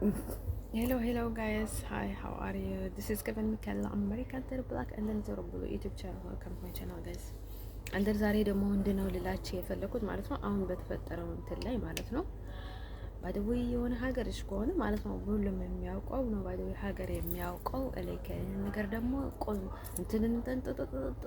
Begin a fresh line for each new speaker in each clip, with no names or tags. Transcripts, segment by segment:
Hello guys. Hi, how are you? This is Kevin Mikkel, American Third Black and then Zero Blue YouTube channel. Welcome to my channel guys. አንደር ዛሬ ደግሞ ምንድነው ልላችሁ የፈለኩት ማለት ነው አሁን በተፈጠረው እንትን ላይ ማለት ነው ባይደው የሆነ ሀገርሽ ከሆነ ማለት ነው ሁሉም የሚያውቀው ነው ባይደው ሀገር የሚያውቀው ለከ ነገር ደግሞ እንትንን ተንጠጠጠ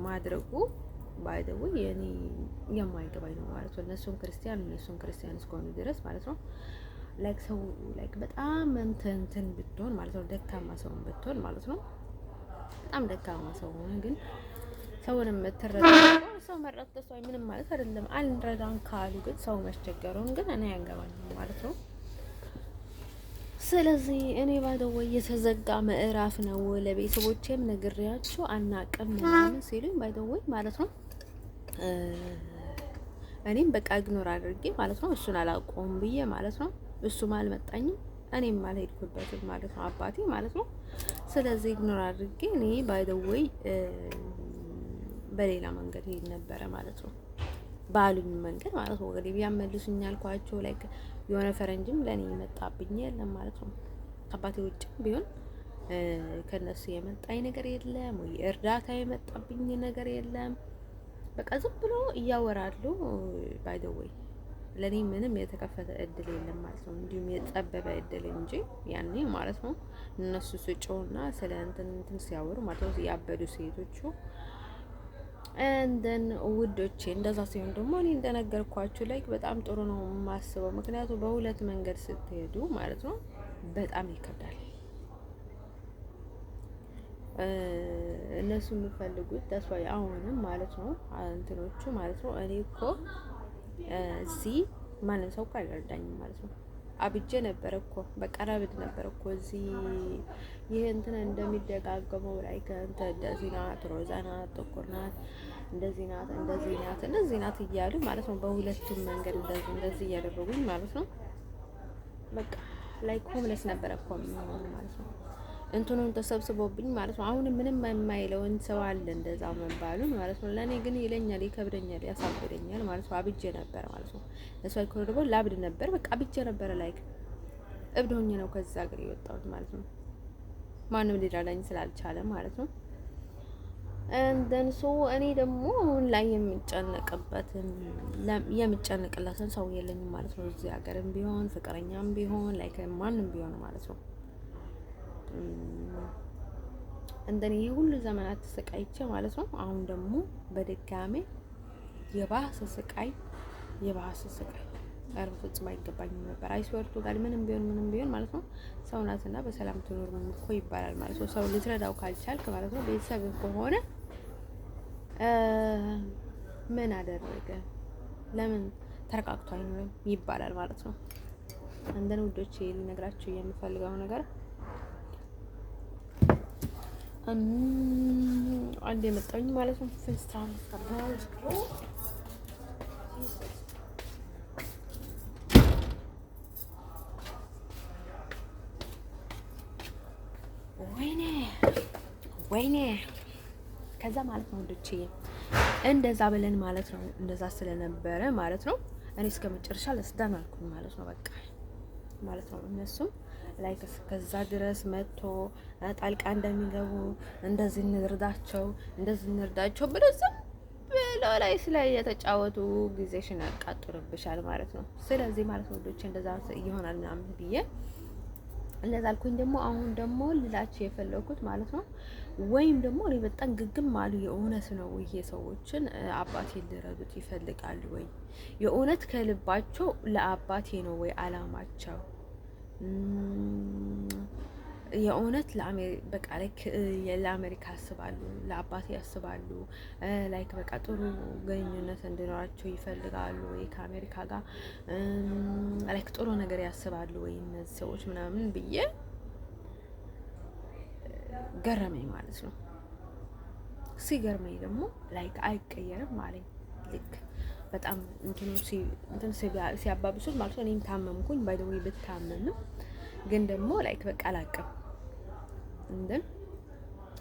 ማድረጉ ባይደው የኔ የማይገባኝ ነው ማለት ነው እነሱም ክርስቲያን እስከሆኑ ድረስ ማለት ነው ላይክ ሰው ላይክ በጣም እንትን ብትሆን ማለት ነው ደካማ ሰው ብትሆን ማለት ነው በጣም ደካማ ሰው ሆነ ግን ሰውንም ተረዳ ሰው መረጥ ሰው ምንም ማለት አይደለም አልረዳን ካሉ ግን ሰው መስቸገሩን ግን እኔ ያንገባኝ ማለት ነው ስለዚህ እኔ ባይደው የተዘጋ ምዕራፍ ነው ለቤተሰቦቼም ነግሬያቸው አናቅም ምናምን ሲሉኝ ባይደው ማለት ነው እኔም በቃ ኢግኖር አድርጌ ማለት ነው እሱን አላቆም ብዬ ማለት ነው እሱም አልመጣኝም እኔም አልሄድኩበትም ማለት ነው አባቴ ማለት ነው ስለዚህ ኢግኖር አድርጌ እኔ ባይደው በሌላ መንገድ ሄድ ነበር ማለት ነው ባሉኝ መንገድ ማለት ነው ወገዴ ቢያመልሱኝ አልኳቸው ላይክ የሆነ ፈረንጅም ለኔ መጣብኝ የለም ማለት ነው አባቴ ውጭ ቢሆን ከነሱ የመጣኝ ነገር የለም ወይ እርዳታ የመጣብኝ ነገር የለም በቃ ዝም ብሎ እያወራሉ ባይደው ለኔ ምንም የተከፈተ እድል የለም ማለት ነው እንዲሁም የጠበበ እድል እንጂ ያኔ ማለት ነው እነሱ ስጮና ስለ እንትን ሲያወሩ ማለት ነው ያበዱ ሴቶቹ እንደን ውዶቼ እንደዛ ሲሆን ደግሞ እኔ እንደነገርኳችሁ ላይክ በጣም ጥሩ ነው ማስበው ምክንያቱም በሁለት መንገድ ስትሄዱ ማለት ነው በጣም ይከብዳል እነሱ የሚፈልጉት ተስፋዬ አሁንም ማለት ነው እንትኖቹ ማለት ነው እኔ እኮ እዚህ ማንም ሰው እኮ አይረዳኝም ማለት ነው አብጄ ነበር እኮ በቃ ረብድ ነበር እኮ እዚህ ይሄ እንትን እንደሚደጋገመው ላይ ከእንተ እንደዚህ ናት ሮዛ ናት ጥቁር ናት እንደዚህ ናት እያሉ ማለት ነው በሁለቱም መንገድ እንደዚህ እያደረጉኝ ማለት ነው በቃ ላይክ ሆምለስ ነበር እኮ ማለት ነው እንትኑን ተሰብስቦብኝ ማለት ነው አሁን ምንም የማይለውን ሰው አለ እንደዛው መንባሉ ማለት ነው ለኔ ግን ይለኛል ይከብደኛል ያሳብደኛል ማለት ነው አብጄ ነበር ማለት ነው እሱ አይኮር ደግሞ ላብድ ነበር በቃ አብጄ ነበር ላይክ እብድ ሆኜ ነው ከዛ ሀገር የወጣሁት ማለት ነው ማንም ሊረዳኝ ስላልቻለ ማለት ነው እንደን ሶ እኔ ደግሞ አሁን ላይ የምጨነቅለትን ሰው የለኝም ማለት ነው እዚህ ሀገርም ቢሆን ፍቅረኛም ቢሆን ላይክ ማንም ቢሆን ማለት ነው እንደኔ ሁሉ ዘመናት ተሰቃይቼ ማለት ነው አሁን ደግሞ በድጋሜ የባሰ ስቃይ ፍጹም አይገባኝም ነበር አይስወርቱ ጋር ምንም ቢሆን ማለት ነው ሰውናትና በሰላም ትኖር ምን እኮ ይባላል ማለት ነው ሰው ልትረዳው ካልቻልክ ማለት ነው ቤተሰብ ከሆነ ምን አደረገ ለምን ተረጋግቶ አይኖርም ይባላል ማለት ነው እንደነ ውዶቼ ልነግራችሁ የምፈልገው ነገር አንዴ መጣኝ ማለት ነው ፍንስታን ተባለ ወይኔ ከዛ ማለት ነው ወንዶቼ እንደዛ ብለን ማለት ነው እንደዛ ስለነበረ ማለት ነው እኔ እስከመጨረሻ ለስዳን አልኩኝ ማለት ነው በቃ ማለት ነው እነሱም ላይክ ከዛ ድረስ መጥቶ ጣልቃ እንደሚገቡ እንደዚህ እንርዳቸው ብለዝም ብለው ላይ የተጫወቱ ጊዜሽን ያቃጥሩብሻል ማለት ነው ስለዚህ ማለት ነው ወንዶቼ እንደዛ ይሆናል ምናምን ብዬ እንደዛ አልኩኝ ደግሞ አሁን ደግሞ ልላችሁ የፈለኩት ማለት ነው ወይም ደግሞ እኔ በጣም ግግም አሉ የእውነት ነው ይሄ ሰዎችን አባቴ ሊረዱት ይፈልጋሉ ወይ የእውነት ከልባቸው ለአባቴ ነው ወይ የእውነት ለአሜሪካ ያስባሉ ለአባቴ ያስባሉ ላይክ በቃ ጥሩ ግንኙነት እንዲኖራቸው ይፈልጋሉ ወይ ከአሜሪካ ጋር ላይክ ጥሩ ነገር ያስባሉ ወይ እነዚህ ሰዎች ምናምን ብዬ ገረመኝ ማለት ነው ሲገርመኝ ደግሞ ላይክ አይቀየርም ማለት ልክ በጣም እንትን ሲያባብሱት ማለት ነው እኔም ታመምኩኝ ባይደው ብታመም ግን ደግሞ ላይክ በቃ አላቀም እንደን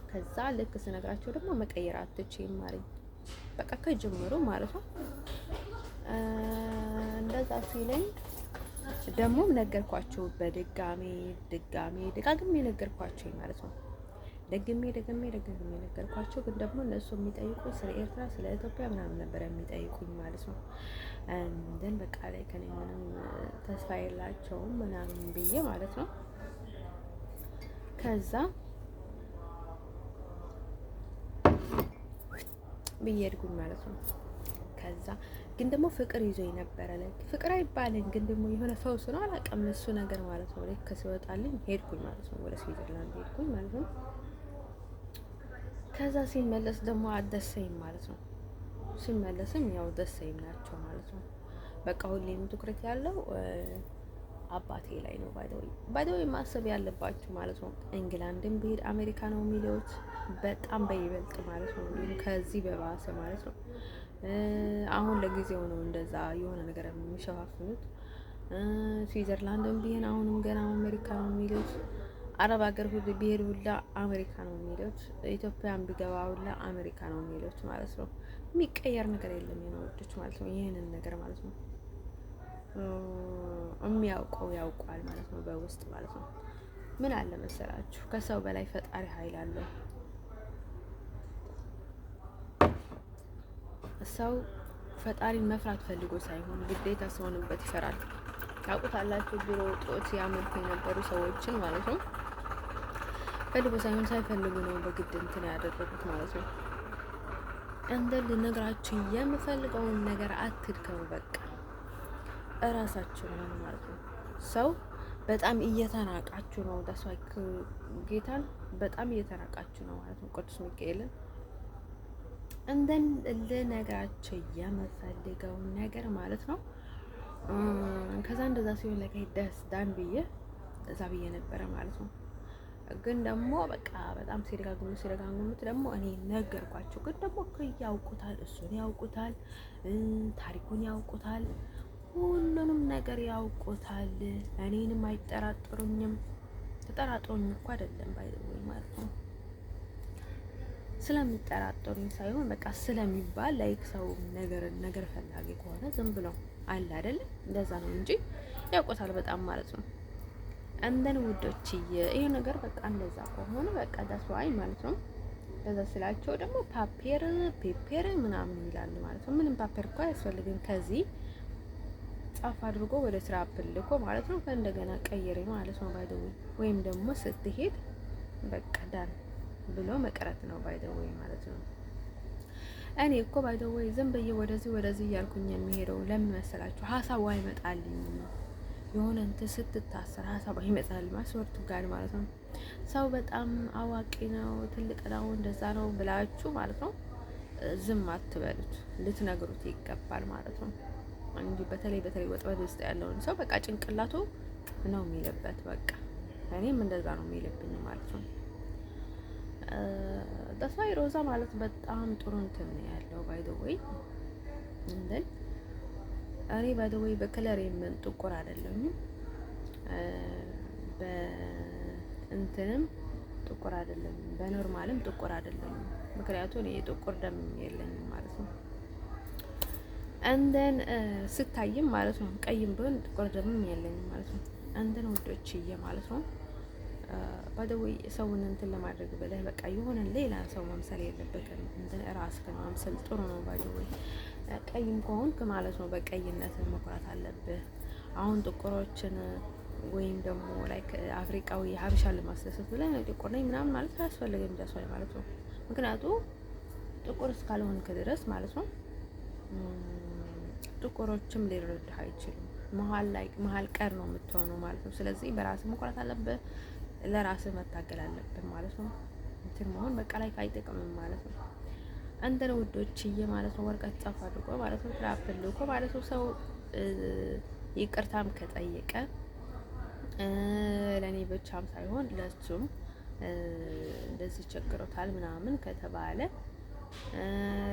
ከዛ ልክ ስነግራቸው ደግሞ መቀየር አትችይም ማለት በቃ ከጀመሩ ማለት ነው እንደዛ ሲለኝ ደግሞም ነገርኳቸው በድጋሜ ደጋግሜ ነገርኳቸው ማለት ነው። ደግሜ ነገርኳቸው። ግን ደግሞ እነሱ የሚጠይቁኝ ስለ ኤርትራ፣ ስለ ኢትዮጵያ ምናምን ነበር የሚጠይቁኝ ማለት ነው። እንደን በቃ ላይ ከኔ ምንም ተስፋ የላቸውም ምናምን ብዬ ማለት ነው። ከዛ ብዬ ሄድኩኝ ማለት ነው። ከዛ ግን ደግሞ ፍቅር ይዞኝ ነበረ። ላይ ፍቅር አይባልም ግን ደግሞ የሆነ ፈውስ ነው አላውቅም፣ እሱ ነገር ማለት ነው። ልክ ሲወጣልኝ ሄድኩኝ ማለት ነው። ወደ ስዊዘርላንድ ሄድኩኝ ማለት ነው። ከዛ ሲመለስ ደግሞ አደሰይም ማለት ነው። ሲመለስም ያው ደሰይም ናቸው ማለት ነው። በቃ ሁሌም ትኩረት ያለው አባቴ ላይ ነው። ባይደወይ ማሰብ ያለባችሁ ማለት ነው። እንግላንድም ብሄድ አሜሪካ ነው የሚለውት በጣም በይበልጥ ማለት ነው። እንዲሁም ከዚህ በባሰ ማለት ነው። አሁን ለጊዜው ነው እንደዛ የሆነ ነገር የሚሸፋፍኑት። ስዊዘርላንድም ቢሄን አሁንም ገና አሜሪካ ነው የሚሉት። አረብ ሀገር ሁሉ ቢሄድ ሁላ አሜሪካ ነው የሚሉት። ኢትዮጵያን ቢገባ ሁላ አሜሪካ ነው የሚሉት ማለት ነው። የሚቀየር ነገር የለም የነወዶች ማለት ነው። ይህንን ነገር ማለት ነው የሚያውቀው ያውቋል ማለት ነው። በውስጥ ማለት ነው። ምን አለ መሰላችሁ ከሰው በላይ ፈጣሪ ኃይል አለው። ሰው ፈጣሪን መፍራት ፈልጎ ሳይሆን ግዴታ ሲሆንበት ይሰራል። ታውቁታላችሁ ድሮ ጦት ያመልኩ የነበሩ ሰዎችን ማለት ነው። ፈልጎ ሳይሆን ሳይፈልጉ ነው በግድ እንትን ያደረጉት ማለት ነው። እንደ ልነግራችሁ የምፈልገውን ነገር አትድከሙ፣ በቃ እራሳችሁ ነው ማለት ነው። ሰው በጣም እየተናቃችሁ ነው። ዳስዋይክ ጌታን በጣም እየተናቃችሁ ነው ማለት ነው። ቅዱስ ሚካኤልን እንደን ልነግራችሁ የምፈልገውን ነገር ማለት ነው። ከዛ እንደዛ ሲሆን ላይ ደስ ዳን ብዬ እዛ ብዬ ነበረ ማለት ነው። ግን ደግሞ በቃ በጣም ሲደጋግሙት ደግሞ እኔ ነገርኳቸው። ግን ደግሞ ያውቁታል፣ እሱን ያውቁታል፣ ታሪኩን ያውቁታል፣ ሁሉንም ነገር ያውቁታል። እኔንም አይጠራጠሩኝም። ተጠራጥሮኝ እኮ አይደለም ባይደውል ማለት ነው። ስለሚጠራጠሩኝ ሳይሆን በቃ ስለሚባል ላይክ ሰው ነገር ፈላጊ ከሆነ ዝም ብሎ አለ አይደል? እንደዛ ነው እንጂ ያውቁታል በጣም ማለት ነው። እንደን ውዶችዬ ይሄ ነገር በቃ እንደዛ ከሆነ በቃ ዳስዋይ ማለት ነው። እንደዛ ስላቸው ደግሞ ፔፐር ምናምን ይላሉ ማለት ነው። ምንም ፓፔር እኮ አያስፈልግም። ከዚህ ጻፍ አድርጎ ወደ ስራ አፕልኮ ማለት ነው። ከእንደገና ቀይሬ ማለት ነው ባይደው ወይም ደግሞ ስትሄድ በቃ ዳን ብሎ መቅረት ነው ባይደው ማለት ነው። እኔ እኮ ባይደው ዝም ብዬ ወደዚህ እያልኩኝ የሚሄደው ለምን መሰላችሁ? ሀሳቡ አይመጣልኝም። የሆነ እንትን ስትታሰር ሀሳብ ይመጣል ማስወርቱ ጋር ማለት ነው። ሰው በጣም አዋቂ ነው ትልቅ ነው እንደዛ ነው ብላችሁ ማለት ነው ዝም አትበሉት፣ ልትነግሩት ይገባል ማለት ነው። እንጂ በተለይ ወጥመድ ውስጥ ያለውን ሰው በቃ ጭንቅላቱ ነው የሚልበት። በቃ እኔም እንደዛ ነው የሚልብኝ ማለት ነው። ተስፋዬ ሮዛ ማለት በጣም ጥሩ እንትን ነው ያለው ባይ ዘ ወይ እንደን እኔ ባይ ዘ ወይ በከለር የምን ጥቁር አይደለሁም፣ በእንትንም ጥቁር አይደለም፣ በኖርማልም ጥቁር አይደለም። ምክንያቱም እኔ ጥቁር ደም የለኝም ማለት ነው። እንደን ስታይም ማለት ነው ቀይም ቢሆን ጥቁር ደምም የለኝም ማለት ነው። እንደን ወዶችዬ ማለት ነው ባደወይ ሰውን እንትን ለማድረግ ብለህ በቃ የሆነ ሌላ ሰው መምሰል የለበትም። እንደ ራስህን መምሰል ጥሩ ነው ባደወይ። ቀይም ከሆንክ ማለት ነው በቀይነት መኩራት አለብህ። አሁን ጥቁሮችን ወይም ደግሞ ላይክ አፍሪካዊ ሀበሻን ለማስደሰት ብለህ ጥቁር ነኝ ምናምን ማለት አያስፈልግም እንደሷይ ማለት ነው። ምክንያቱም ጥቁር እስካልሆንክ ድረስ ማለት ነው ጥቁሮችም ሊረዳህ አይችሉም። መሀል ቀር ነው የምትሆነው ማለት ነው። ስለዚህ በራስህ መኩራት አለብህ፣ ለራስህ መታገል አለብህ ማለት ነው። እንትን መሆን በቃ ላይ አይጠቅምም ማለት ነው። አንተ ውዶችዬ ማለት ነው ወረቀት ጻፍ አድርጎ ማለት ነው ትራፕል ልኮ ማለት ነው ሰው ይቅርታም ከጠየቀ ለኔ ብቻም ሳይሆን ለሱም እንደዚህ ቸግሮታል ምናምን ከተባለ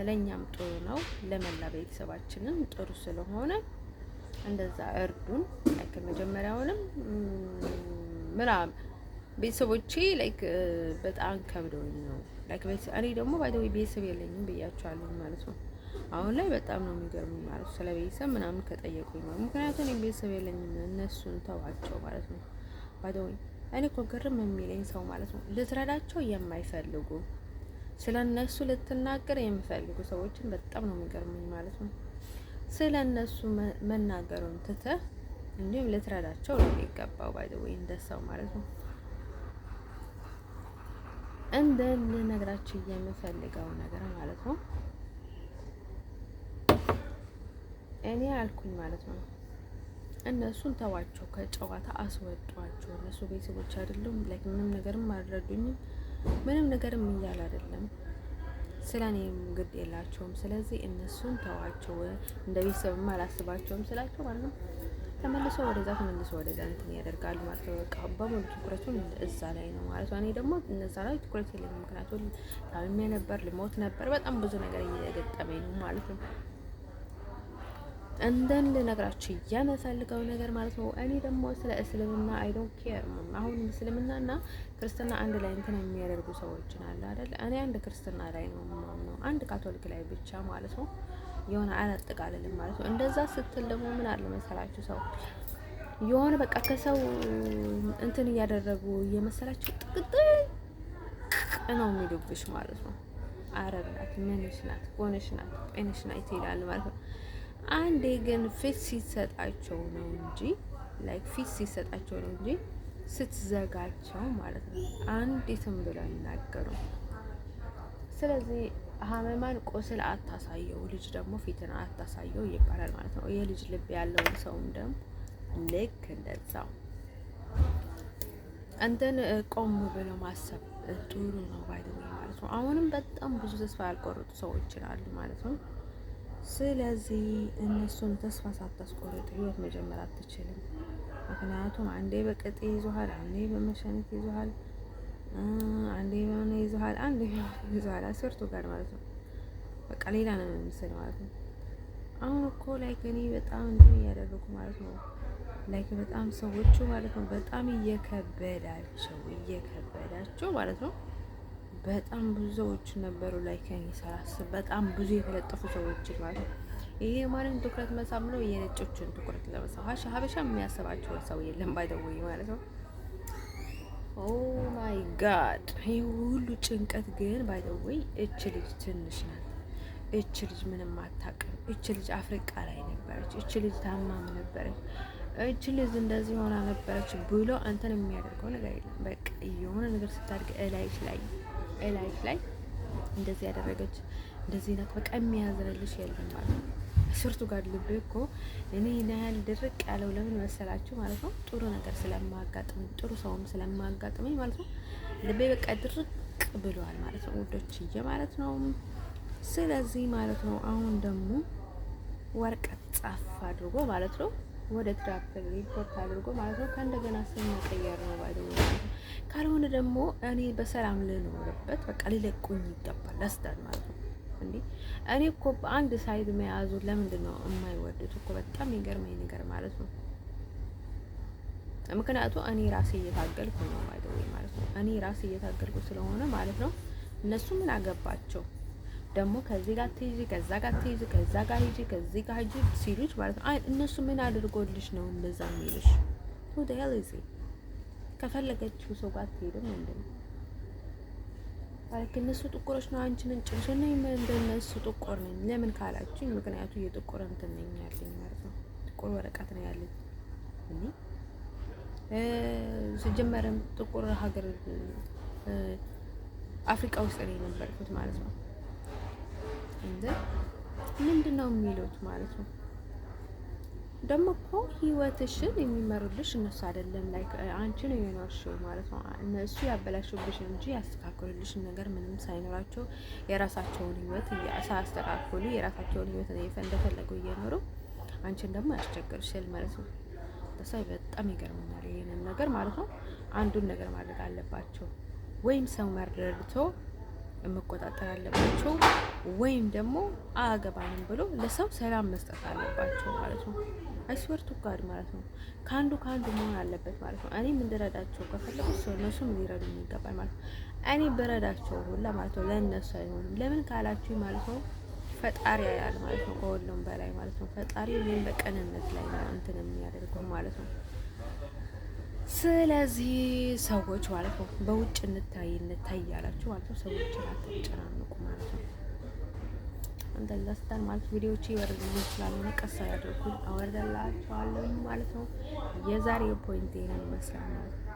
ለኛም ጥሩ ነው፣ ለመላ ቤተሰባችንም ጥሩ ስለሆነ እንደዛ እርዱን። ላይክ መጀመሪያውንም ምናምን ቤተሰቦቼ ላይክ በጣም ከብደውኝ ነው ላይክ እኔ ደግሞ ባይደው ቤተሰብ የለኝም ብያቸዋለሁ ማለት ነው። አሁን ላይ በጣም ነው የሚገርሙኝ ማለት ስለ ቤተሰብ ምናምን ከጠየቁኝ ማለት ምክንያቱም እኔ ቤተሰብ የለኝም እነሱን ተዋቸው ማለት ነው። ባይደውይ እኔ እኮ ግርም የሚለኝ ሰው ማለት ነው ልትረዳቸው የማይፈልጉ ስለ እነሱ ልትናገር የሚፈልጉ ሰዎችን በጣም ነው የሚገርሙኝ ማለት ነው። ስለ እነሱ መናገሩን ትተህ እንዲሁም ልትረዳቸው ነው የሚገባው ባይደውይ እንደ ሰው ማለት ነው። እንደ ልነግራችሁ የምፈልገው ነገር ማለት ነው እኔ አልኩኝ ማለት ነው እነሱን ተዋቸው፣ ከጨዋታ አስወጧቸው። እነሱ ቤተሰቦች አይደሉም። ላይክ ምንም ነገርም አልረዱኝም፣ ምንም ነገርም እያል አይደለም። ስለ እኔም ግድ የላቸውም። ስለዚህ እነሱን ተዋቸው፣ እንደ ቤተሰብም አላስባቸውም ስላቸው ማለት ነው ተመልሶ ወደዛ እንትን ያደርጋሉ ማለት ነው። በቃ በሙሉ ትኩረቱን እዛ ላይ ነው ማለት ነው። እኔ ደግሞ እነዛ ላይ ትኩረት የለኝም፣ ምክንያቱም ታምሜ ነበር፣ ልሞት ነበር፣ በጣም ብዙ ነገር እየገጠመኝ ነው ማለት ነው። እንደን ልነግራችሁ የምፈልገው ነገር ማለት ነው እኔ ደግሞ ስለ እስልምና አይ ዶንት ኬር። አሁን እስልምናና ክርስትና አንድ ላይ እንትን የሚያደርጉ ሰዎችን አለ አይደል? እኔ አንድ ክርስትና ላይ ነው የማምነው፣ አንድ ካቶሊክ ላይ ብቻ ማለት ነው። የሆነ አላጠቃልልም ማለት ነው። እንደዛ ስትል ደግሞ ምን አለ መሰላችሁ ሰው የሆነ በቃ ከሰው እንትን እያደረጉ እየመሰላችሁ ጥቅጥቅ ነው የሚሉብሽ ማለት ነው። አረብ ናት፣ ምንሽ ናት፣ ሆነሽ ናት፣ ጤነሽ ናት ይላል ማለት ነው። አንዴ ግን ፊት ሲሰጣቸው ነው እንጂ ላይክ ፊት ሲሰጣቸው ነው እንጂ ስትዘጋቸው ማለት ነው አንዲትም ብለው አይናገሩም። ስለዚህ ሀመማን ቁስል አታሳየው፣ ልጅ ደግሞ ፊትን አታሳየው ይባላል ማለት ነው። የልጅ ልብ ያለውን ሰውም ደግሞ ልክ እንደዛው እንትን ቆም ብለው ማሰብ ጥሩ ነው ባይደው ማለት ነው። አሁንም በጣም ብዙ ተስፋ ያልቆረጡ ሰዎች አሉ ማለት ነው። ስለዚህ እነሱን ተስፋ ሳታስቆርጥ ህይወት መጀመር አትችልም። ምክንያቱም አንዴ በቅጥ ይዞሃል፣ አንዴ በመሸነፍ ይዞሃል፣ አንዴ በሆነ ይዞሃል፣ አንዴ ይዞሃል አስርቱ ጋር ማለት ነው። በቃ ሌላ ነው የሚመስል ማለት ነው። አሁን እኮ ላይክ እኔ በጣም እንትን እያደረጉ ማለት ነው ላይክ በጣም ሰዎቹ ማለት ነው በጣም እየከበዳቸው ማለት ነው። በጣም ብዙ ሰዎች ነበሩ ላይ ከኔ ሳላስብ በጣም ብዙ የተለጠፉ ሰዎች ማለት ነው። ይሄ ማለት ትኩረት መሳብ ነው፣ የነጮችን ትኩረት ለመሳብ ሀበሻ የሚያስባቸውን ሰው የለም ባይደውይ ማለት ነው። ኦ ማይ ጋድ ይሄ ሁሉ ጭንቀት ግን ባይደውይ እች ልጅ ትንሽ ናት። እች ልጅ ምንም አታውቅም። እች ልጅ አፍሪቃ ላይ ነበረች። እች ልጅ ታማም ነበረች። እች ልጅ እንደዚህ ሆና ነበረች ብሎ አንተን የሚያደርገው ነገር የለም። በቃ የሆነ ነገር ስታድግ እላይሽ ላይ እንደዚህ ያደረገች እንደዚህ ናት በቃ የሚያዝንልሽ የለም ማለት ነው። ስርቱ ጋር ልቤ እኮ እኔ ያህል ድርቅ ያለው ለምን መሰላችሁ ማለት ነው? ጥሩ ነገር ስለማጋጥመኝ ጥሩ ሰውም ስለማጋጥመኝ ማለት ነው። ልቤ በቃ ድርቅ ብሏል ማለት ነው ውዶችዬ ማለት ነው። ስለዚህ ማለት ነው አሁን ደግሞ ወረቀት ጻፍ አድርጎ ማለት ነው ወደ ትራፕል ሪፖርት አድርጎ ማለት ነው ከእንደገና ስም መቀየር ነው ባይደው ማለት ነው። ካልሆነ ደግሞ እኔ በሰላም ልኖርበት በቃ ሊለቁኝ ይገባል ለስዳን ማለት ነው። እንዴ እኔ እኮ በአንድ ሳይድ መያዙ ለምንድን ነው የማይወዱት እኮ በጣም የሚገርመኝ ነገር ማለት ነው። ምክንያቱም እኔ ራሴ እየታገልኩ ነው ባይደው ማለት ነው። እኔ ራሴ እየታገልኩ ስለሆነ ማለት ነው እነሱ ምን አገባቸው ደግሞ ከዚህ ጋር ትይዚ ከዛ ጋር ትይዚ ከዛ ጋር ሂጂ ከዚህ ጋር ሂጂ ሲሉሽ ማለት ነው። እነሱ ምን አድርጎልሽ ነው እንደዛ የሚልሽ? who the hell is it? ከፈለገችው ሰው ጋር ትሄድም እንደው ማለት እነሱ ጥቁሮች ነው አንቺ ነጭ ነሽ እና እንደነሱ ጥቁር ነኝ ለምን ካላችሁ ምክንያቱ የጥቁር እንትን ነኝ ያለኝ ማለት ነው። ጥቁር ወረቀት ነው ያለኝ እኔ ሲጀመርም ጥቁር ሀገር አፍሪካ ውስጥ ነው የነበርኩት ማለት ነው። እንደ ምንድነው የሚሉት ማለት ነው። ደግሞ እኮ ህይወትሽን የሚመሩልሽ እነሱ አይደለም ላይ አንቺ ነው የኖርሽው ማለት ነው። እነሱ ያበላሹብሽ እንጂ ያስተካክሉልሽን ነገር ምንም ሳይኖራቸው የራሳቸውን ህይወት ሳያስተካክሉ የራሳቸውን ህይወት እንደፈለጉ እየኖሩ አንቺን ደግሞ ያስቸግርሻል ማለት ነው። ተሳይ በጣም ይገርመኛል ይሄንን ነገር ማለት ነው። አንዱን ነገር ማድረግ አለባቸው ወይም ሰው መርድቶ መቆጣጠር አለባቸው ወይም ደግሞ አገባንም ብሎ ለሰው ሰላም መስጠት አለባቸው ማለት ነው። አይስወርቱ ጋር ማለት ነው። ካንዱ መሆን አለበት ማለት ነው። እኔም እንድረዳቸው ከፈለጉ ሰው እነሱም ሊረዱኝ ይገባል ማለት ነው። እኔ በረዳቸው ሁላ ማለት ነው ለእነሱ አይሆንም። ለምን ካላችሁ ማለት ነው ፈጣሪ ያያል ማለት ነው፣ ከሁሉም በላይ ማለት ነው። ፈጣሪ ይህን በቀንነት ላይ ነው እንትን የሚያደርገው ማለት ነው። ስለዚህ ሰዎች ማለት ነው በውጭ እንታይ ያላችሁ ማለት ነው፣ ሰዎችን አትጨናነቁ ማለት ነው። እንደዛ ስታል ማለት ቪዲዮዎቹ ይወርድልኝ ስላልሆነ ቀስ ያደርኩኝ አወርደላችኋለሁ ማለት ነው። የዛሬው ፖይንት ይሄንን ይመስላል ማለት ነው።